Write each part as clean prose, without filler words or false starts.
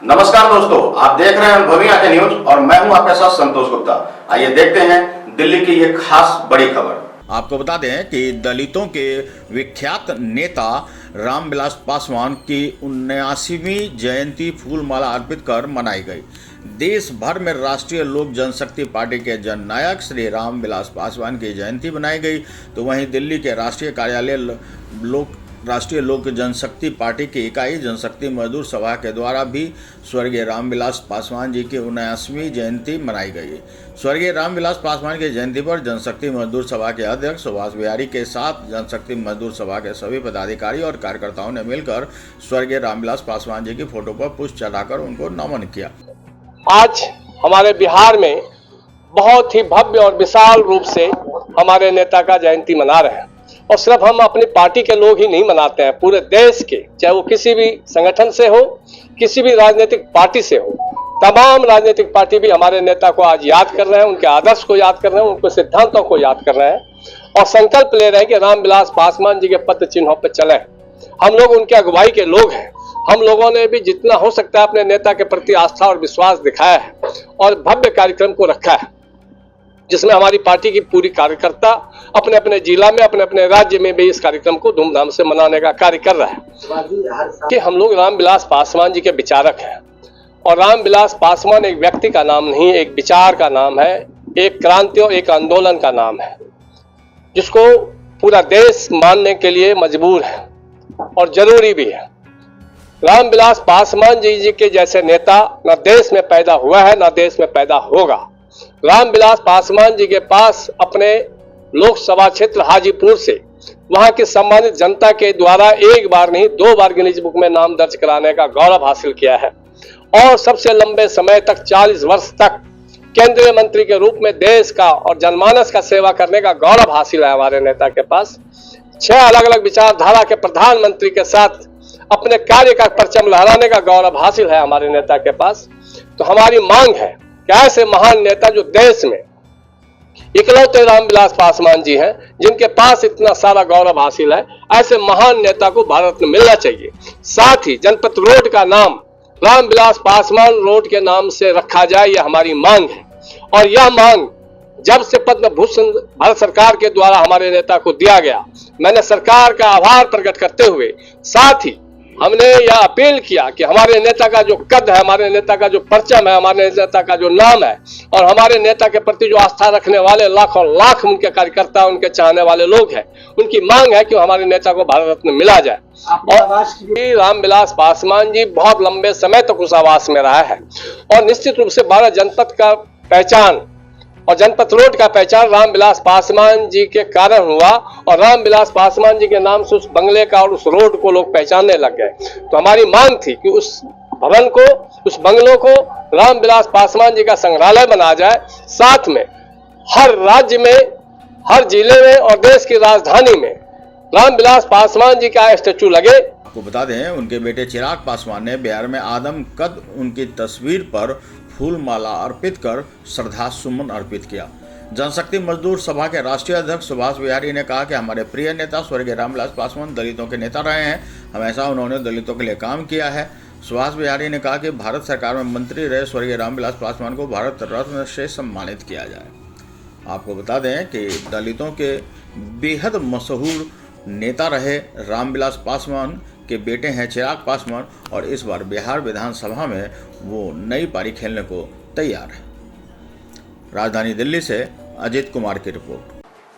नमस्कार दोस्तों, आप देख रहे हैं अनुभवी आंखें न्यूज और मैं हूं आपके साथ संतोष गुप्ता। आइए देखते हैं दिल्ली की ये खास बड़ी खबर। आपको बता दें कि दलितों के विख्यात नेता रामविलास पासवान की 79वीं जयंती फूलमाला अर्पित कर मनाई गई। देश भर में राष्ट्रीय लोक जनशक्ति पार्टी के जननायक श्री रामविलास पासवान की जयंती मनाई गई, तो वहीं दिल्ली के राष्ट्रीय कार्यालय राष्ट्रीय लोक जनशक्ति पार्टी की इकाई जनशक्ति मजदूर सभा के द्वारा भी स्वर्गीय रामविलास पासवान जी की 79वीं जयंती मनाई गई। स्वर्गीय रामविलास पासवान की जयंती पर जनशक्ति मजदूर सभा के अध्यक्ष सुभाष बिहारी के साथ जनशक्ति मजदूर सभा के सभी पदाधिकारी और कार्यकर्ताओं ने मिलकर स्वर्गीय रामविलास पासवान जी की फोटो पर पुष्प चढ़ाकर उनको नमन किया। आज हमारे बिहार में बहुत ही भव्य और विशाल रूप से हमारे नेता का जयंती मना रहे हैं, और सिर्फ हम अपनी पार्टी के लोग ही नहीं मनाते हैं, पूरे देश के, चाहे वो किसी भी संगठन से हो, किसी भी राजनीतिक पार्टी से हो, तमाम राजनीतिक पार्टी भी हमारे नेता को आज याद कर रहे हैं, उनके आदर्श को याद कर रहे हैं, उनके सिद्धांतों को याद कर रहे हैं और संकल्प ले रहे हैं कि रामविलास पासवान जी के पद चिन्हों पर चले। हम लोग उनके अगुवाई के लोग हैं। हम लोगों ने भी जितना हो सकता है अपने नेता के प्रति आस्था और विश्वास दिखाया है और भव्य कार्यक्रम को रखा है, जिसमें हमारी पार्टी की पूरी कार्यकर्ता अपने अपने जिला में, अपने अपने राज्य में भी इस कार्यक्रम को धूमधाम से मनाने का कार्य कर रहा है। कि हम लोग रामविलास पासवान जी के विचारक हैं, और रामविलास पासवान एक व्यक्ति का नाम नहीं, एक विचार का नाम है, एक क्रांति और एक आंदोलन का नाम है, जिसको पूरा देश मानने के लिए मजबूर है और जरूरी भी है। रामविलास पासवान जी के जैसे नेता न देश में पैदा हुआ है, न देश में पैदा होगा। रामविलास पासवान जी के पास अपने लोकसभा क्षेत्र हाजीपुर से वहां की सम्मानित जनता के द्वारा एक बार नहीं 2 बार गिनीज बुक में नाम दर्ज कराने का गौरव हासिल किया है, और सबसे लंबे समय तक 40 वर्ष तक केंद्रीय मंत्री के रूप में देश का और जनमानस का सेवा करने का गौरव हासिल है हमारे नेता के पास। 6 अलग अलग विचारधारा के प्रधानमंत्री के साथ अपने कार्य का परचम लहराने का गौरव हासिल है हमारे नेता के पास। तो हमारी मांग है कि ऐसे महान नेता जो देश में इकलौते रामविलास पासवान जी हैं, जिनके पास इतना सारा गौरव हासिल है, ऐसे महान नेता को भारत में मिलना चाहिए। साथ ही जनपद रोड का नाम रामविलास पासवान रोड के नाम से रखा जाए, यह हमारी मांग है। और यह मांग जब से पद्म भूषण भारत सरकार के द्वारा हमारे नेता को दिया गया, मैंने सरकार का आभार प्रकट करते हुए साथ ही हमने यह अपील किया कि हमारे नेता का जो कद है, हमारे नेता का जो परचम है, हमारे नेता का जो नाम है, और हमारे नेता के प्रति जो आस्था रखने वाले लाखों लाख उनके कार्यकर्ता, उनके चाहने वाले लोग हैं, उनकी मांग है कि हमारे नेता को भारत रत्न मिला जाए। और रामविलास पासवान जी बहुत लंबे समय तक उस आवास में रहा है, और निश्चित रूप से 12 जनपद का पहचान और जनपद रोड का पहचान रामविलास पासवान जी के कारण हुआ, और रामविलास पासवान जी के नाम से उस बंगले का और उस रोड को लोग पहचानने लग गए। तो हमारी मांग थी कि उस भवन को, उस बंगलों को रामविलास पासवान जी का संग्रहालय बना जाए। साथ में हर राज्य में, हर जिले में और देश की राजधानी में रामविलास पासवान जी का स्टैचू लगे। आपको बता दें, उनके बेटे चिराग पासवान ने बिहार में आदम कद उनकी तस्वीर पर फूलमाला अर्पित कर श्रद्धा सुमन अर्पित किया। जनशक्ति मजदूर सभा के राष्ट्रीय अध्यक्ष सुभाष बिहारी ने कहा कि हमारे प्रिय नेता स्वर्गीय रामविलास पासवान दलितों के नेता रहे हैं, हमेशा उन्होंने दलितों के लिए काम किया है। सुभाष बिहारी ने कहा कि भारत सरकार में मंत्री रहे स्वर्गीय रामविलास पासवान को भारत रत्न से सम्मानित किया जाए। आपको बता दें कि दलितों के बेहद मशहूर नेता रहे रामविलास पासवान के बेटे हैं चिराग पासवान, और इस बार बिहार विधानसभा में वो नई पारी खेलने को तैयार है। राजधानी दिल्ली से अजीत कुमार की रिपोर्ट।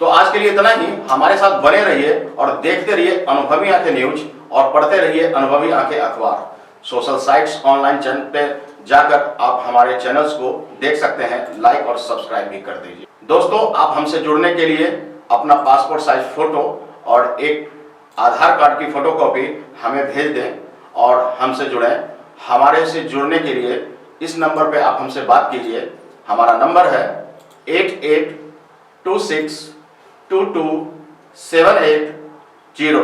तो आज के लिए इतना ही। हमारे साथ बने रहिए और देखते रहिए अनुभवी आंखें न्यूज, और पढ़ते रहिए अनुभवी आंखें अखबार। सोशल साइट्स, ऑनलाइन चैनल पे जाकर आप हमारे चैनल्स को देख सकते हैं, लाइक और सब्सक्राइब भी कर दीजिए। दोस्तों, आप हमसे जुड़ने के लिए अपना पासपोर्ट साइज फोटो और एक आधार कार्ड की फोटोकॉपी हमें भेज दें और हमसे जुड़ें। हमारे से जुड़ने के लिए इस नंबर पे आप हमसे बात कीजिए। हमारा नंबर है 8826227802।